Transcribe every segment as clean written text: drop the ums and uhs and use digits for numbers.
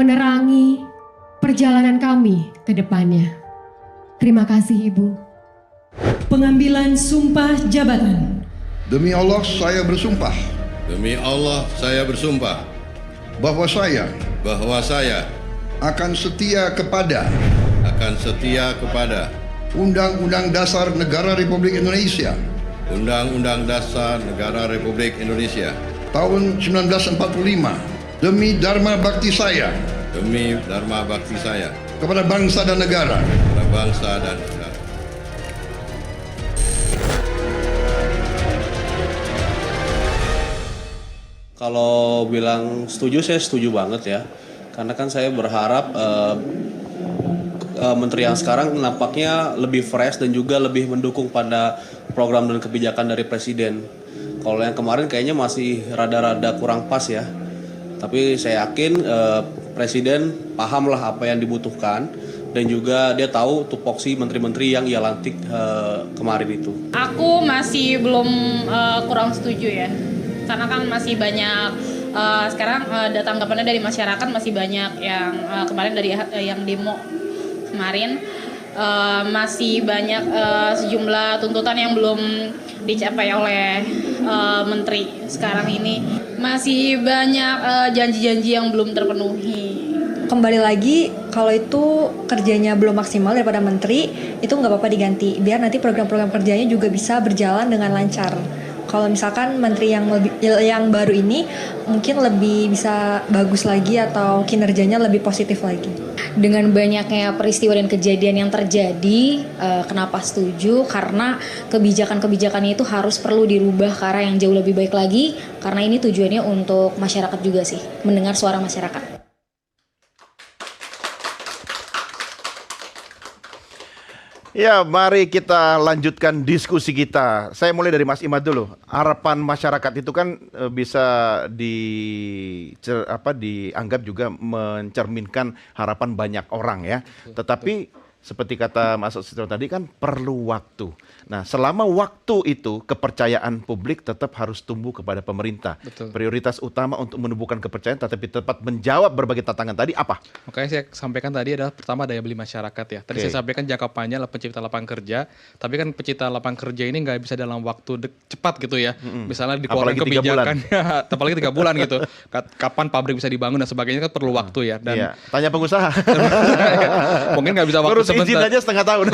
menerangi perjalanan kami ke depannya. Terima kasih Ibu. Pengambilan sumpah jabatan. Demi Allah saya bersumpah Demi Allah saya bersumpah bahwa saya akan setia kepada Undang-Undang Dasar Negara Republik Indonesia Undang-Undang Dasar Negara Republik Indonesia tahun 1945 demi dharma bakti saya kepada bangsa dan negara. kepada bangsa dan negara. Kalau bilang setuju, saya setuju banget ya. Karena kan saya berharap menteri yang sekarang nampaknya lebih fresh dan juga lebih mendukung pada program dan kebijakan dari presiden. Kalau yang kemarin kayaknya masih rada-rada kurang pas ya. Tapi saya yakin presiden pahamlah apa yang dibutuhkan dan juga dia tahu tupoksi menteri-menteri yang ia lantik kemarin itu. Aku masih belum kurang setuju ya. Karena kan masih banyak sekarang data tanggapannya dari masyarakat masih banyak yang kemarin dari yang demo kemarin masih banyak sejumlah tuntutan yang belum dicapai oleh menteri sekarang ini, masih banyak janji-janji yang belum terpenuhi. Kembali lagi, kalau itu kerjanya belum maksimal daripada menteri, itu nggak apa-apa diganti biar nanti program-program kerjanya juga bisa berjalan dengan lancar. Kalau misalkan menteri yang baru ini mungkin lebih bisa bagus lagi atau kinerjanya lebih positif lagi. Dengan banyaknya peristiwa dan kejadian yang terjadi, kenapa setuju? Karena kebijakan-kebijakannya itu harus perlu dirubah ke arah yang jauh lebih baik lagi. Karena ini tujuannya untuk masyarakat juga sih, mendengar suara masyarakat. Ya, mari kita lanjutkan diskusi kita. Saya mulai dari Mas Imad dulu. Harapan masyarakat itu kan bisa dianggap juga mencerminkan harapan banyak orang ya. Tetapi seperti kata Mas Sutro tadi kan perlu waktu. Nah, selama waktu itu kepercayaan publik tetap harus tumbuh kepada pemerintah. Betul. Prioritas utama untuk menumbuhkan kepercayaan tetapi tepat menjawab berbagai tantangan tadi apa? Makanya saya sampaikan tadi adalah pertama daya beli masyarakat ya. Tadi saya sampaikan jangka panjang adalah pencipta lapangan kerja, tapi kan pencipta lapangan kerja ini nggak bisa dalam waktu cepat gitu ya. Misalnya dikeluarkan kebijakannya, apalagi 3 bulan gitu. Kapan pabrik bisa dibangun dan sebagainya kan perlu waktu ya. Dan tanya pengusaha. mungkin nggak bisa waktu sebentar. Izin aja setengah tahun.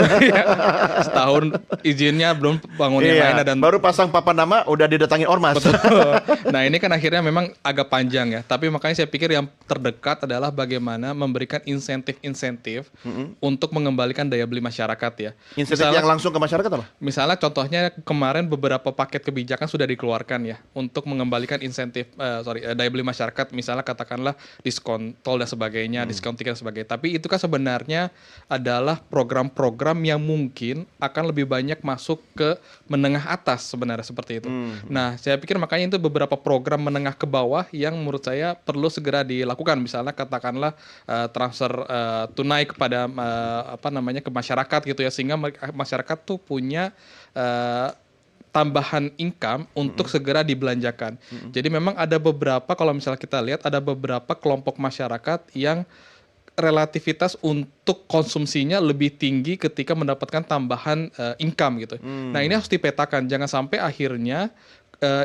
Setahun izinnya belum bangun yang lain dan baru pasang papan nama udah didatangin ormas. Betul. Nah ini kan akhirnya memang agak panjang ya. Tapi makanya saya pikir yang terdekat adalah bagaimana memberikan insentif-insentif untuk mengembalikan daya beli masyarakat ya. Insentif yang langsung ke masyarakat apa? Misalnya contohnya kemarin beberapa paket kebijakan sudah dikeluarkan ya untuk mengembalikan insentif daya beli masyarakat. Misalnya katakanlah diskon tol dan sebagainya, diskon tiket dan sebagainya. Tapi itu kan sebenarnya adalah program-program yang mungkin akan lebih banyak masuk ke menengah atas sebenarnya seperti itu. Nah, saya pikir makanya itu beberapa program menengah ke bawah yang menurut saya perlu segera dilakukan. Misalnya katakanlah transfer tunai kepada ke masyarakat gitu ya, sehingga masyarakat tuh punya tambahan income untuk segera dibelanjakan. Jadi memang ada beberapa, kalau misalnya kita lihat ada beberapa kelompok masyarakat yang relativitas untuk konsumsinya lebih tinggi ketika mendapatkan tambahan income gitu. Nah ini harus dipetakan, jangan sampai akhirnya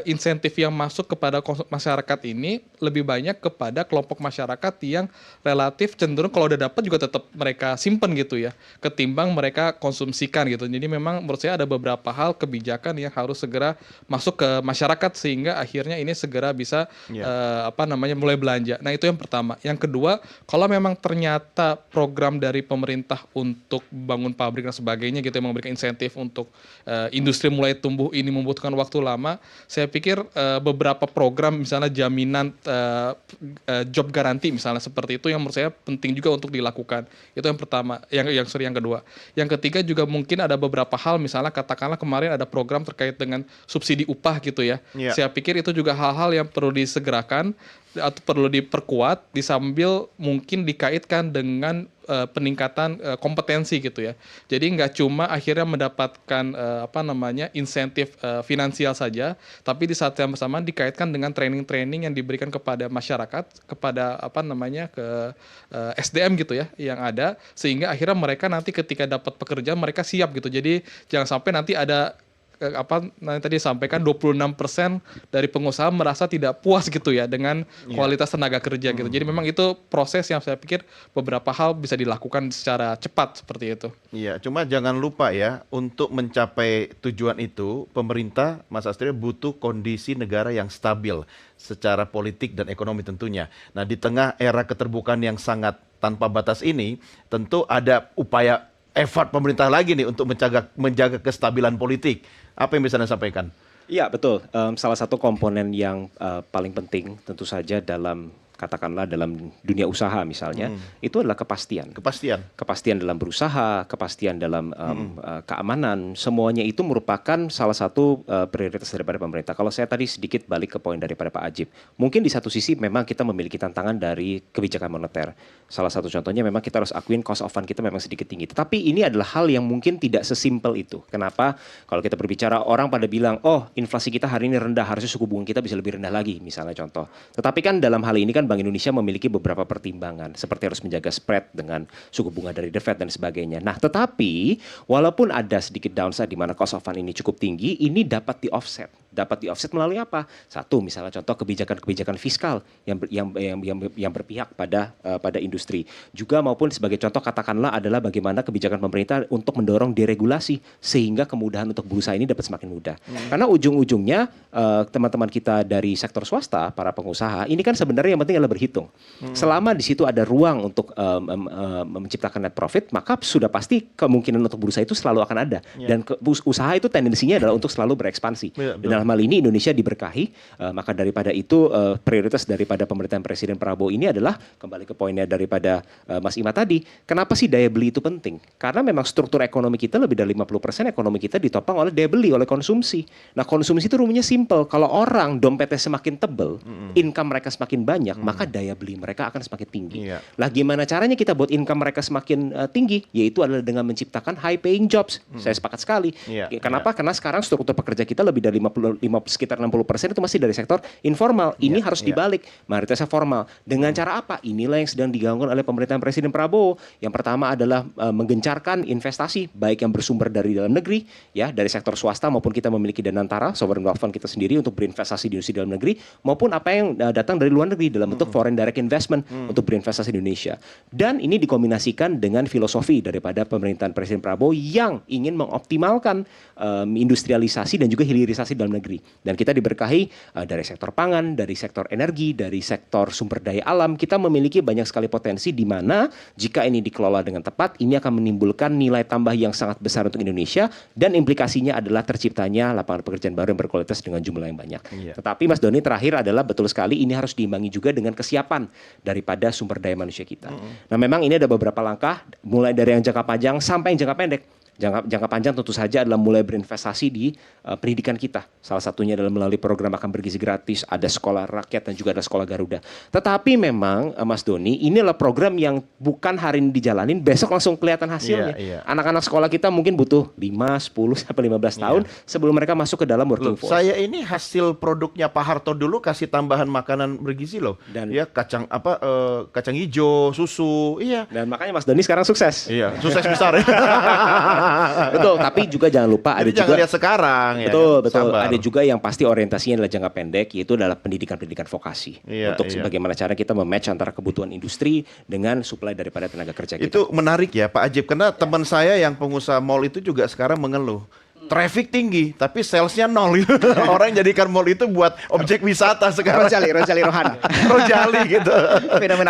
insentif yang masuk kepada masyarakat ini lebih banyak kepada kelompok masyarakat yang relatif cenderung kalau udah dapat juga tetap mereka simpen gitu ya, ketimbang mereka konsumsikan gitu. Jadi memang menurut saya ada beberapa hal kebijakan yang harus segera masuk ke masyarakat sehingga akhirnya ini segera bisa mulai belanja. Nah itu yang pertama. Yang kedua, kalau memang ternyata program dari pemerintah untuk bangun pabrik dan sebagainya gitu yang memberikan insentif untuk industri mulai tumbuh ini membutuhkan waktu lama. Saya pikir beberapa program misalnya jaminan job garanti misalnya seperti itu yang menurut saya penting juga untuk dilakukan. Itu yang pertama, yang kedua. Yang ketiga juga mungkin ada beberapa hal misalnya katakanlah kemarin ada program terkait dengan subsidi upah gitu ya. Saya pikir itu juga hal-hal yang perlu disegerakan atau perlu diperkuat, disambil mungkin dikaitkan dengan peningkatan kompetensi gitu ya. Jadi nggak cuma akhirnya mendapatkan insentif finansial saja, tapi di saat yang bersamaan dikaitkan dengan training-training yang diberikan kepada masyarakat, kepada SDM gitu ya yang ada, sehingga akhirnya mereka nanti ketika dapat pekerjaan mereka siap gitu. Jadi jangan sampai nanti ada tadi disampaikan 26% dari pengusaha merasa tidak puas gitu ya dengan kualitas tenaga kerja gitu. Jadi memang itu proses yang saya pikir beberapa hal bisa dilakukan secara cepat seperti itu. Iya, cuma jangan lupa ya, untuk mencapai tujuan itu pemerintah, Mas Astrio, butuh kondisi negara yang stabil secara politik dan ekonomi tentunya. Nah, di tengah era keterbukaan yang sangat tanpa batas ini, tentu ada upaya effort pemerintah lagi nih untuk menjaga kestabilan politik. Apa yang bisa Anda sampaikan? Iya, betul. Salah satu komponen yang paling penting tentu saja katakanlah dalam dunia usaha misalnya, itu adalah kepastian. Kepastian dalam berusaha, kepastian dalam keamanan, semuanya itu merupakan salah satu prioritas daripada pemerintah. Kalau saya tadi sedikit balik ke poin daripada Pak Ajib, mungkin di satu sisi memang kita memiliki tantangan dari kebijakan moneter. Salah satu contohnya memang kita harus akuin cost of fund kita memang sedikit tinggi. Tetapi ini adalah hal yang mungkin tidak sesimpel itu. Kenapa? Kalau kita berbicara, orang pada bilang, oh inflasi kita hari ini rendah, harusnya suku bunga kita bisa lebih rendah lagi, misalnya contoh. Tetapi kan dalam hal ini kan Bank Indonesia memiliki beberapa pertimbangan, seperti harus menjaga spread dengan suku bunga dari The Fed dan sebagainya. Nah, tetapi walaupun ada sedikit downside di mana cost of fund ini cukup tinggi, ini dapat di-offset. Dapat di-offset melalui apa? Satu, misalnya contoh kebijakan-kebijakan fiskal yang berpihak pada industri. Juga maupun sebagai contoh katakanlah adalah bagaimana kebijakan pemerintah untuk mendorong deregulasi sehingga kemudahan untuk berusaha ini dapat semakin mudah. Karena ujung-ujungnya teman-teman kita dari sektor swasta, para pengusaha, ini kan sebenarnya yang penting adalah berhitung. Selama di situ ada ruang untuk menciptakan net profit, maka sudah pasti kemungkinan untuk berusaha itu selalu akan ada. Dan usaha itu tendensinya adalah untuk selalu berekspansi. Dan dalam hal ini Indonesia diberkahi, maka daripada itu prioritas daripada pemerintahan Presiden Prabowo ini adalah kembali ke poinnya daripada Mas Ima tadi. Kenapa sih daya beli itu penting? Karena memang struktur ekonomi kita lebih dari 50% ekonomi kita ditopang oleh daya beli, oleh konsumsi. Nah, konsumsi itu rumusnya simple. Kalau orang dompetnya semakin tebal, income mereka semakin banyak, maka daya beli mereka akan semakin tinggi. Lah gimana caranya kita buat income mereka semakin tinggi? Yaitu adalah dengan menciptakan high paying jobs. Saya sepakat sekali. Kenapa? Karena sekarang struktur pekerja kita lebih dari sekitar 60% itu masih dari sektor informal. Ini harus dibalik, mayoritasnya formal. Dengan cara apa? Inilah yang sedang digaungkan oleh pemerintahan Presiden Prabowo. Yang pertama adalah menggencarkan investasi, baik yang bersumber dari dalam negeri, ya, dari sektor swasta maupun kita memiliki Danantara, sovereign wealth fund kita sendiri untuk berinvestasi di industri dalam negeri, maupun apa yang datang dari luar negeri dalam bentuk foreign direct investment untuk berinvestasi di Indonesia. Dan ini dikombinasikan dengan filosofi daripada pemerintahan Presiden Prabowo yang ingin mengoptimalkan industrialisasi dan juga hilirisasi dalam negeri. Dan kita diberkahi dari sektor pangan, dari sektor energi, dari sektor sumber daya alam. Kita memiliki banyak sekali potensi di mana jika ini dikelola dengan tepat, ini akan menimbulkan nilai tambah yang sangat besar untuk Indonesia, dan implikasinya adalah terciptanya lapangan pekerjaan baru yang berkualitas dengan jumlah yang banyak. Tetapi Mas Doni, terakhir adalah betul sekali ini harus diimbangi juga dengan kesiapan daripada sumber daya manusia kita. Nah, memang ini ada beberapa langkah, mulai dari yang jangka panjang sampai yang jangka pendek. Jangka panjang tentu saja adalah mulai berinvestasi di pendidikan kita. Salah satunya adalah melalui program Makan Bergizi Gratis, ada sekolah rakyat dan juga ada sekolah Garuda. Tetapi memang Mas Doni, ini adalah program yang bukan hari ini dijalanin, besok langsung kelihatan hasilnya. Anak-anak sekolah kita mungkin butuh 5, 10, sampai 15 tahun sebelum mereka masuk ke dalam working force. Saya ini hasil produknya Pak Harto dulu kasih tambahan makanan bergizi loh. Dan ya kacang kacang hijau, susu. Iya. Dan makanya Mas Doni sekarang sukses. Iya, sukses besar ya. Betul, tapi juga jangan lupa ada jangan juga lihat sekarang ya. Betul. Ada juga yang pasti orientasinya adalah jangka pendek, yaitu adalah pendidikan vokasi. Untuk bagaimana cara kita mematch antara kebutuhan industri dengan supply daripada tenaga kerja kita. Itu menarik ya Pak Ajib, karena teman saya yang pengusaha mall itu juga sekarang mengeluh. Traffic tinggi, tapi salesnya nol. Orang jadikan mall itu buat objek wisata sekarang. Rojali Rohan. Rojali gitu. Fenomena